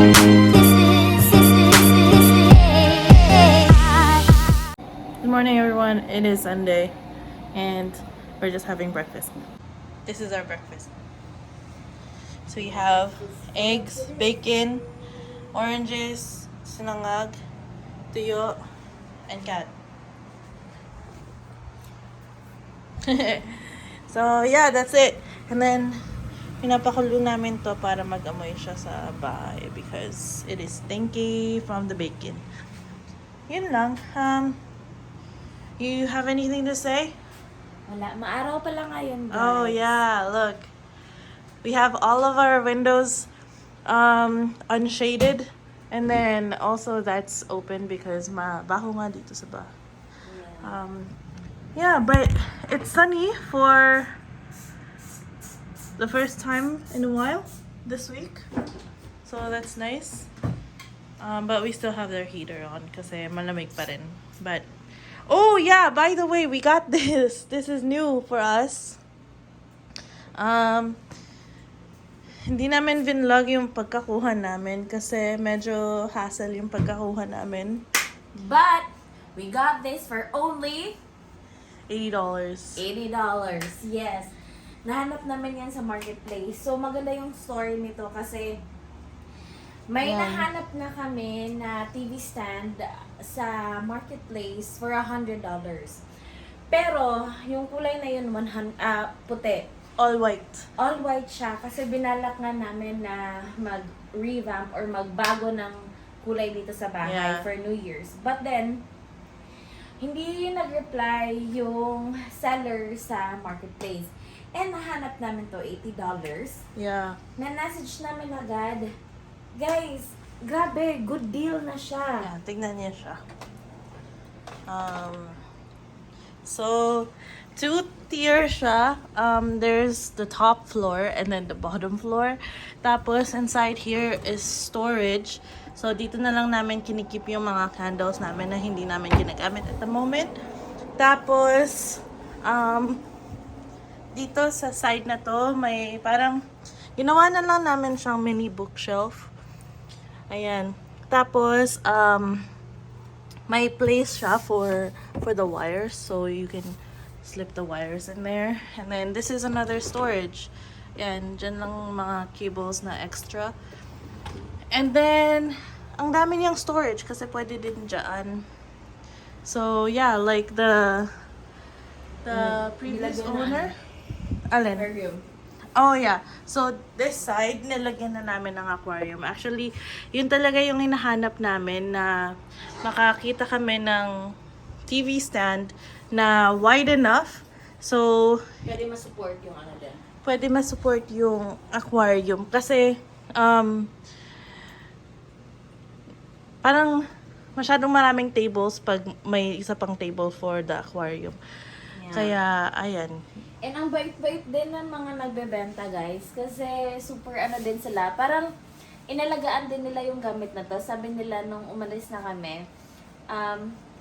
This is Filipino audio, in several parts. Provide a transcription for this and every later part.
Good morning, everyone. It is Sunday, and we're just having breakfast. This is our breakfast. So we have eggs, bacon, oranges, sinangag, tuyo, and cat. So yeah, that's it. And then pinapakulo namin to para mag-amoy siya sa bahay because it is stinky from the bacon. Yun lang. You have anything to say? Wala, maaraw pa lang ngayon, guys. Oh yeah, look. We have all of our windows unshaded, and then also that's open because mabaho nga dito sa bahay. Yeah, but it's sunny for the first time in a while this week. So that's nice. But we still have their heater on kasi malamig pa rin. But oh yeah, by the way, we got this. This is new for us. Hindi namin vinlog yung pagkakuha namin kasi medyo hassle yung pagkakuha namin. But, we got this for only $80. $80. Yes. Nahanap namin yan sa marketplace. So, maganda yung story nito kasi may nahanap na kami na TV stand sa marketplace for $100. Pero, yung kulay na yun, puti. All white. All white siya kasi binalak nga namin na mag-revamp or magbago ng kulay dito sa bahay for New Year's. But then, hindi nag-reply yung seller sa marketplace. And nahanap namin to $80. Yeah. Na-message namin agad, guys, grabe, good deal na siya. Yeah, tignan niya siya. So, 2-tier siya. There's the top floor and then the bottom floor. Tapos, inside here is storage. So, dito na lang namin kinikip yung mga candles namin na hindi namin ginagamit at the moment. Tapos, dito sa side na to, may parang, ginawa na lang namin siyang mini bookshelf. Ayan. Tapos, may place siya for the wires. So, you can slip the wires in there. And then, this is another storage. Yan, dyan lang mga cables na extra. And then, ang dami niyang storage kasi pwede din dyan. So, yeah, like the previous owner. Alin? Aquarium. Oh, yeah. So, this side, nilagyan na namin ng aquarium. Actually, yun talaga yung hinahanap namin na makakita kami ng TV stand na wide enough. So, Pwede ma-support yung ano din. pwede ma-support yung aquarium. Kasi, parang masyadong maraming tables pag may isa pang table for the aquarium. Yeah. Kaya, ayan. And ang bait-bait din ng mga nagbebenta, guys. Kasi super ano din sila. Parang inalagaan din nila yung gamit na to. Sabi nila nung umalis na kami,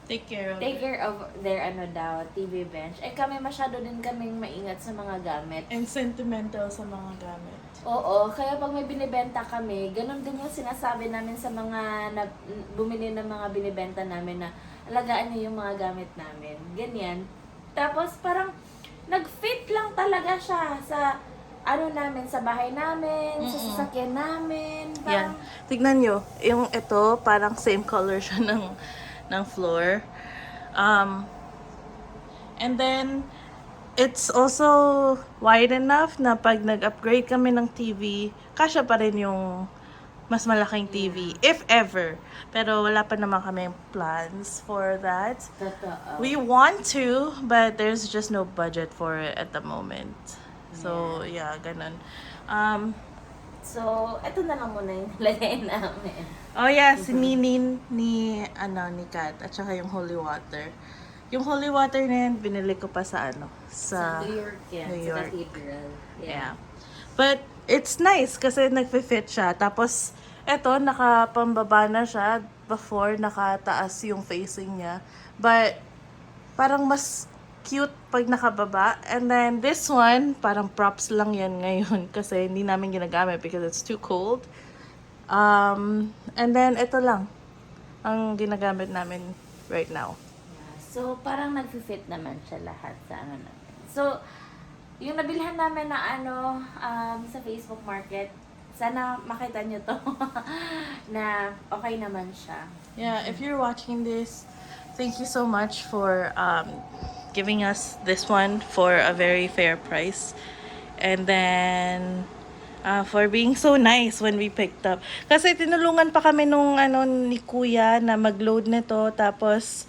Take care of take care of their ano daw, TV bench. Eh kami masyado din kaming maingat sa mga gamit. and sentimental sa mga gamit. Oo, kaya pag may binibenta kami, ganun din yung sinasabi namin sa mga bumili ng mga binibenta namin na alagaan niyo yung mga gamit namin. Ganyan. Tapos parang nag-fit lang talaga siya sa ano namin, sa bahay namin, sa sasakyan namin. Yan. Parang, Tignan nyo, yung ito, parang same color siya ng floor. And then, it's also wide enough na pag nag-upgrade kami ng TV, kasya pa rin yung mas malaking TV, if ever. Pero wala pa naman kami plans for that. totoo. We want to, but there's just no budget for it at the moment. So, yeah, ganun. So, eto na lang muna yung lagay namin. Oh yeah, si Ninin ni Kat at saka yung holy water. Yung holy water na yan, binili ko pa sa Sa New York yan, New sa York. cathedral. Yeah. But it's nice kasi nagfi-fit siya. Tapos eto nakapambaba na siya, before nakataas yung facing niya. But parang mas cute pag nakababa. And then this one, parang props lang yan ngayon kasi hindi namin ginagamit because it's too cold. And then, ito lang ang ginagamit namin right now. So, parang nag-fit naman siya lahat sa ano namin. So, yung nabilhan namin na ano, sa Facebook Market, sana makita nyo to na okay naman siya. Yeah, if you're watching this, thank you so much for giving us this one for a very fair price. And then, for being so nice when we picked up. Kasi tinulungan pa kami nung ano ni Kuya na mag-load nito. Tapos,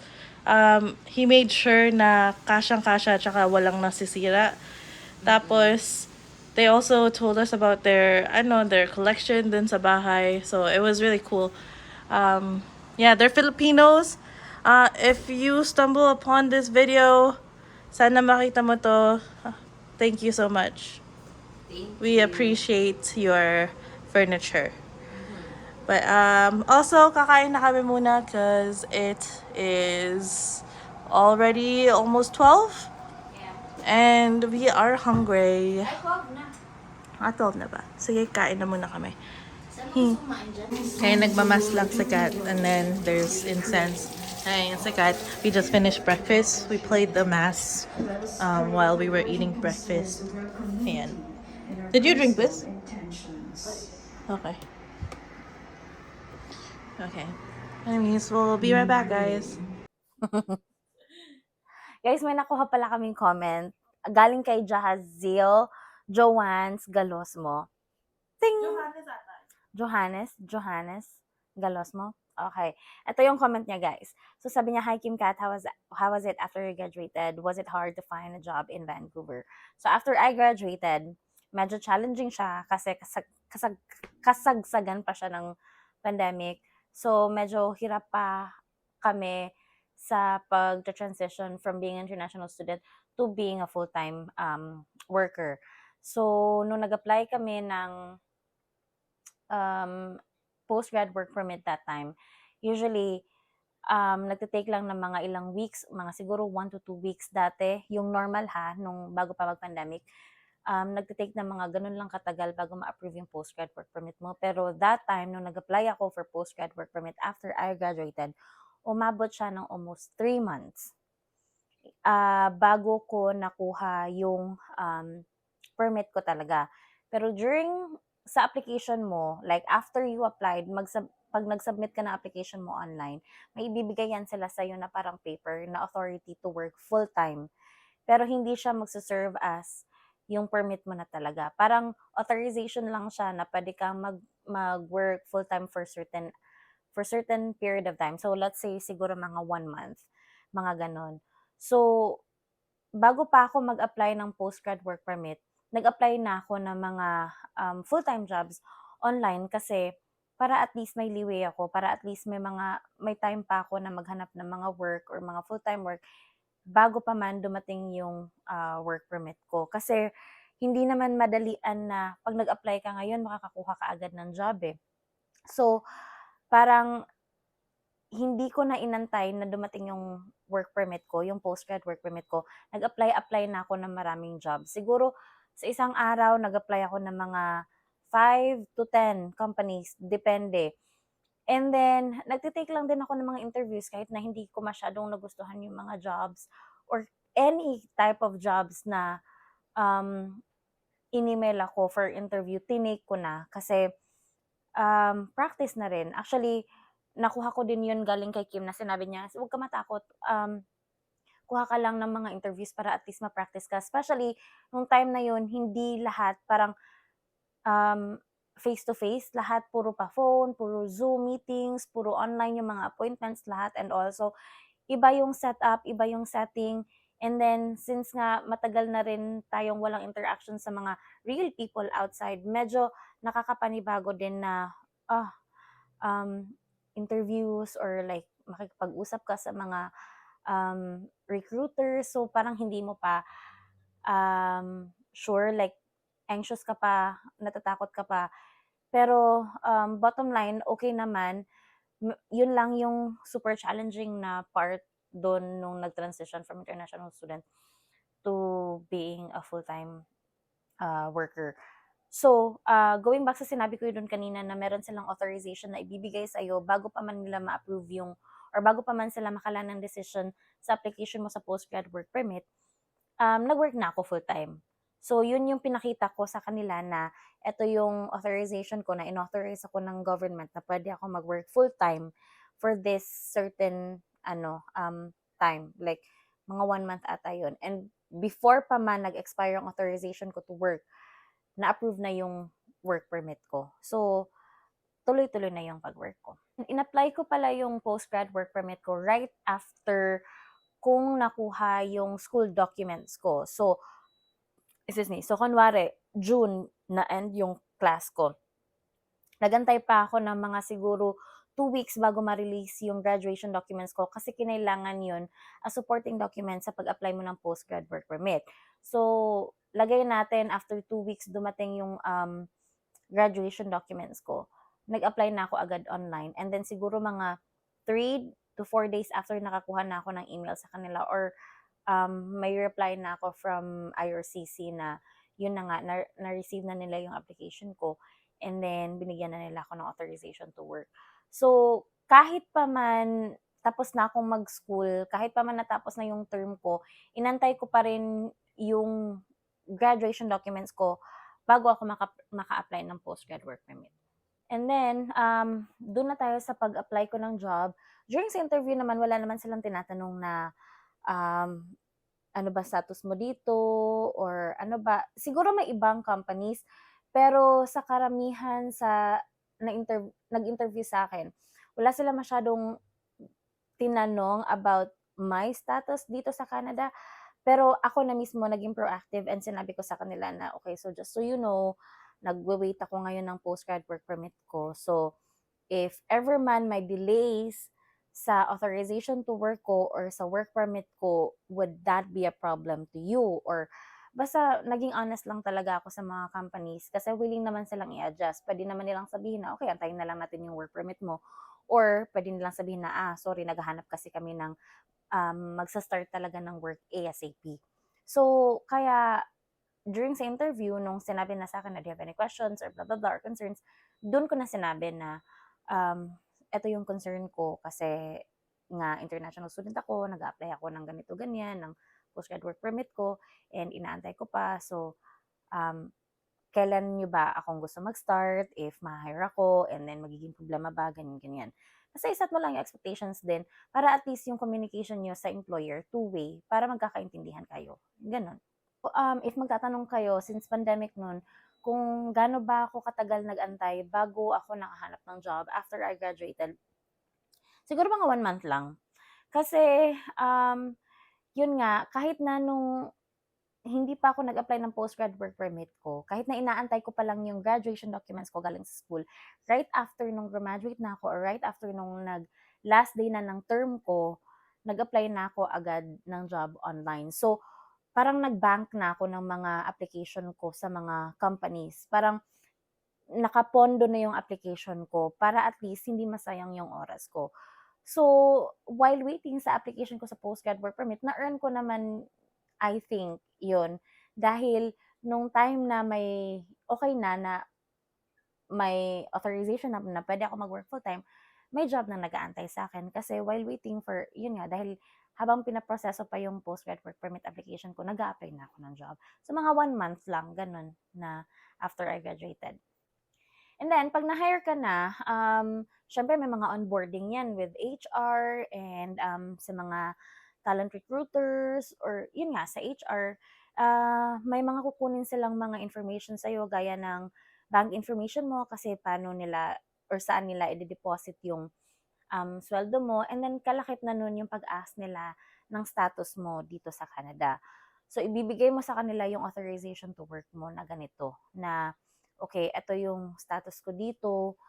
he made sure na kasyang-kasya tsaka walang nasisira. Tapos, they also told us about their collection dun sa bahay. So, it was really cool. Yeah, they're Filipinos. If you stumble upon this video, sana makita mo to. Thank you so much. We appreciate your furniture. But also, kakain na kami muna because it is already almost 12 Yeah. and we are hungry. Ay, wag na. 12 na ba? Sige, kain na muna kami. Saan mo sumain dyan? Kaya nagmamas lang si Kat, and then there's incense. Ayun si Kat, we just finished breakfast. We played the mass while we were eating breakfast. Ayan. Did you drink this? Okay. Okay. Anyways, we'll be right back, guys. Guys, may nakuha pala kaming comment. Galing kay Jahazil Joannes Galosmo. Ting! Johannes Galosmo. Okay. Ito yung comment niya, guys. So, sabi niya, "Hi, Kim Kat. How was it after you graduated? Was it hard to find a job in Vancouver?" So, after I graduated, medyo challenging siya kasi kasagsagan pa siya ng pandemic. So, medyo hirap pa kami sa pag-transition from being an international student to being a full-time worker. So, nung nag-apply kami ng post-grad work permit that time, usually, nagte-take lang ng mga ilang weeks, mga siguro 1 to 2 weeks dati, yung normal nung bago pa mag-pandemic. Nagte-take ng mga ganun lang katagal bago ma-approve yung post-grad work permit mo. Pero that time, nung nag-apply ako for post-grad work permit after I graduated, umabot siya ng almost 3 months bago ko nakuha yung permit ko talaga. Pero sa application mo, like after you applied, pag nag-submit ka ng application mo online, may ibibigay yan sila sa'yo na parang paper na authority to work full-time. Pero hindi siya magsaserve as yung permit mo na talaga. Parang authorization lang siya na pwede kang mag-work full-time for certain period of time. So, let's say siguro mga 1 month, mga ganon. So, bago pa ako mag-apply ng postgrad work permit, nag-apply na ako ng mga full-time jobs online kasi para at least may leeway ako, para at least may time pa ako na maghanap ng mga work or mga full-time work bago pa man dumating yung work permit ko. Kasi hindi naman madalian na pag nag-apply ka ngayon, makakakuha ka agad ng job eh. So, parang hindi ko na inantay na dumating yung work permit ko, yung postgrad work permit ko. Nag-apply na ako ng maraming jobs. Siguro sa isang araw, nag-apply ako ng mga 5 to 10 companies, depende. And then, nagtitake lang din ako ng mga interviews kahit na hindi ko masyadong nagustuhan yung mga jobs or any type of jobs na in-email ako for interview, tinake ko na kasi practice na rin. Actually, nakuha ko din yun galing kay Kim na sinabi niya, huwag ka matakot. Kuha ka lang ng mga interviews para at least ma-practice ka. Especially, nung time na yun, hindi lahat parang face-to-face. Lahat puro pa phone, puro Zoom meetings, puro online yung mga appointments, lahat. And also, iba yung setup, iba yung setting. And then, since nga matagal na rin tayong walang interaction sa mga real people outside, medyo nakakapanibago din na interviews or like makikipag-usap ka sa mga recruiters. So, parang hindi mo pa sure, like anxious ka pa, natatakot ka pa. Pero bottom line, okay naman. Yun lang yung super challenging na part doon nung nag-transition from international student to being a full-time worker. So, going back sa sinabi ko doon kanina na meron silang authorization na ibibigay sa'yo bago pa man nila ma-approve yung or bago pa man sila makalan ng decision sa application mo sa postgrad work permit, nag-work na ako full-time. So, yun yung pinakita ko sa kanila na eto yung authorization ko na in-authorize ako ng government na pwede ako mag-work full-time for this certain time. Like, mga 1 month ata yun. And before pa man nag-expire ang authorization ko to work, na-approve na yung work permit ko. So, tuloy-tuloy na yung pag-work ko. In-apply ko pala yung postgrad work permit ko right after kung nakuha yung school documents ko. So, excuse me. So, kunwari, June na end yung class ko. Nagantay pa ako ng mga siguro 2 weeks bago ma-release yung graduation documents ko kasi kinailangan yun as supporting document sa pag-apply mo ng postgrad work permit. So, lagay natin after 2 weeks dumating yung graduation documents ko. Nag-apply na ako agad online and then siguro mga 3 to 4 days after nakakuha na ako ng email sa kanila or may reply na ako from IRCC na yun na nga, na-receive na nila yung application ko and then binigyan na nila ako ng authorization to work. So, kahit pa man tapos na akong mag-school, kahit pa man natapos na yung term ko, inantay ko pa rin yung graduation documents ko bago ako maka-apply ng postgrad work permit. And then, doon na tayo sa pag-apply ko ng job. During sa interview naman, wala naman silang tinatanong na um, ano ba status mo dito or ano ba. Siguro may ibang companies, pero sa karamihan sa nag-interview sa akin, wala sila masyadong tinanong about my status dito sa Canada. Pero ako na mismo naging proactive and sinabi ko sa kanila na, okay, so just so you know, nagwe-wait ako ngayon ng postgrad work permit ko. So, if ever man may delays sa authorization to work ko or sa work permit ko, would that be a problem to you? Or basta naging honest lang talaga ako sa mga companies kasi willing naman silang i-adjust. Pwede naman nilang sabihin na, okay, antayin na lang natin yung work permit mo. Or pwede nilang sabihin na, sorry, naghahanap kasi kami ng magsa-start talaga ng work ASAP. So, kaya during sa interview, nung sinabi na sa akin na, do you have any questions or blah, blah, blah, or concerns, doon ko na sinabi na, eto yung concern ko kasi nga international student ako, nag-apply ako ng ganito, ganyan, ng postgrad work permit ko, and inaantay ko pa. So, um, kailan nyo ba akong gusto mag-start, if ma-hire ako, and then magiging problema ba, ganyan, ganyan. Basta iset mo lang yung expectations din para at least yung communication nyo sa employer, two-way, para magkakaintindihan kayo. Ganon. If magtatanong kayo, since pandemic nun, kung gaano ba ako katagal nag-antay bago ako nakahanap ng job after I graduated, siguro mga 1 month lang. Kasi, yun nga, kahit na nung hindi pa ako nag-apply ng postgrad work permit ko, kahit na inaantay ko pa lang yung graduation documents ko galing sa school, right after nung graduate na ako or right after nung last day na ng term ko, nag-apply na ako agad ng job online. So, parang nag-bank na ako ng mga application ko sa mga companies. Parang nakapondo na yung application ko para at least hindi masayang yung oras ko. So, while waiting sa application ko sa postgrad work permit, na-earn ko naman, I think, yun. Dahil nung time na may okay na may authorization na pwede ako mag-work full-time, may job na nag-aantay sa akin. Kasi while waiting for, yun nga, dahil habang pinaproseso pa yung postgrad work permit application ko, nag apply na ako ng job. So, mga 1 month lang, ganun, na after I graduated. And then, pag na-hire ka na, syempre may mga onboarding yan with HR and sa mga talent recruiters or yun nga, sa HR, may mga kukunin silang mga information sa'yo gaya ng bank information mo kasi paano nila or saan nila i-deposit yung sweldo mo and then kalakip na nun yung pag-ask nila ng status mo dito sa Canada. So, ibibigay mo sa kanila yung authorization to work mo na ganito, na okay, ito yung status ko dito,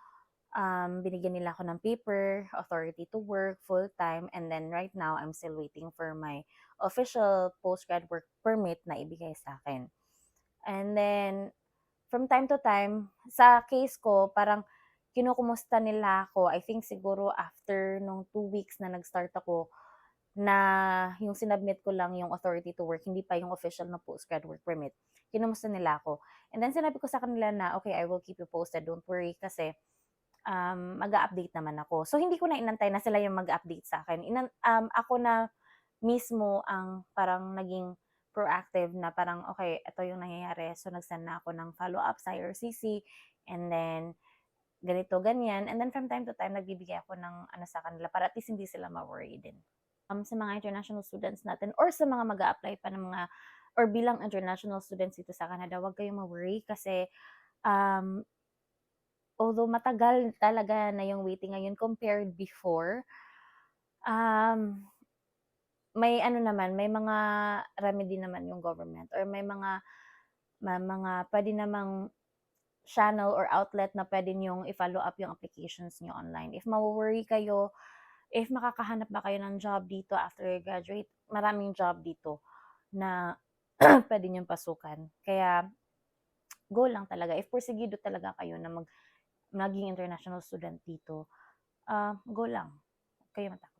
binigyan nila ako ng paper, authority to work full-time, and then right now, I'm still waiting for my official postgrad work permit na ibigay sa akin. And then, from time to time, sa case ko, parang kinukumusta nila ako. I think siguro after nung 2 weeks na nag-start ako, na yung sinubmit ko lang yung authority to work, hindi pa yung official na postgrad work permit. Kinumusta nila ako. And then sinabi ko sa kanila na, okay, I will keep you posted, don't worry, kasi mag-update naman ako. So, hindi ko na inantay na sila yung mag-update sa akin. Ako na mismo ang parang naging proactive na parang, okay, ito yung nangyayari. So, nag-send na ako ng follow-up sa IRCC, and then, ganito, ganyan. And then, from time to time, nagbibigay ako ng ano sa kanila para at least hindi sila ma-worry din. Sa mga international students natin or sa mga mag-a-apply pa ng mga or bilang international students dito sa Canada, huwag kayong ma-worry kasi although matagal talaga na yung waiting ngayon compared before, may ano naman, may mga remedy naman yung government or may mga puwede namang channel or outlet na puwede niyong i-follow up yung applications niyo online. If mawo-worry kayo, if makakahanap ba kayo ng job dito after you graduate, maraming job dito na puwede niyong pasukan. Kaya go lang talaga. If porsigido talaga kayo na maging international student dito, go lang. Huwag kayong matakot.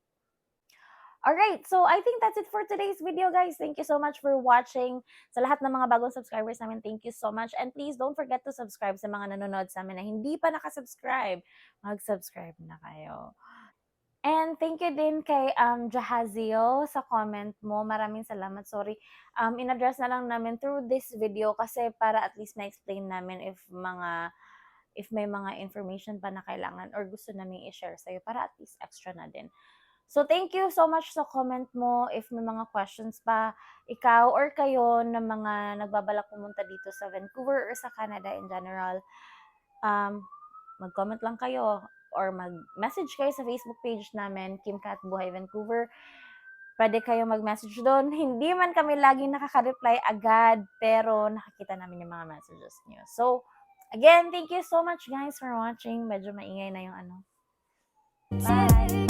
Alright, so I think that's it for today's video, guys. Thank you so much for watching. Sa lahat ng mga bagong subscribers namin, thank you so much. And please don't forget to subscribe sa mga nanonood sa amin na hindi pa nakasubscribe. Mag-subscribe na kayo. And thank you din kay Jahazio sa comment mo. Maraming salamat. Sorry. In-address na lang namin through this video kasi para at least na-explain namin if may mga information pa na kailangan or gusto namin i-share sa'yo para at least extra na din. So, thank you so much sa comment mo. If may mga questions pa, ikaw or kayo na mga nagbabalak pumunta dito sa Vancouver or sa Canada in general, mag-comment lang kayo or mag-message kayo sa Facebook page namin, Kim Kat Buhay Vancouver. Pwede kayo mag-message doon. Hindi man kami laging nakaka-reply agad, pero nakakita namin yung mga messages niyo. So, again, thank you so much guys for watching. Medyo maingay na yung ano. Bye!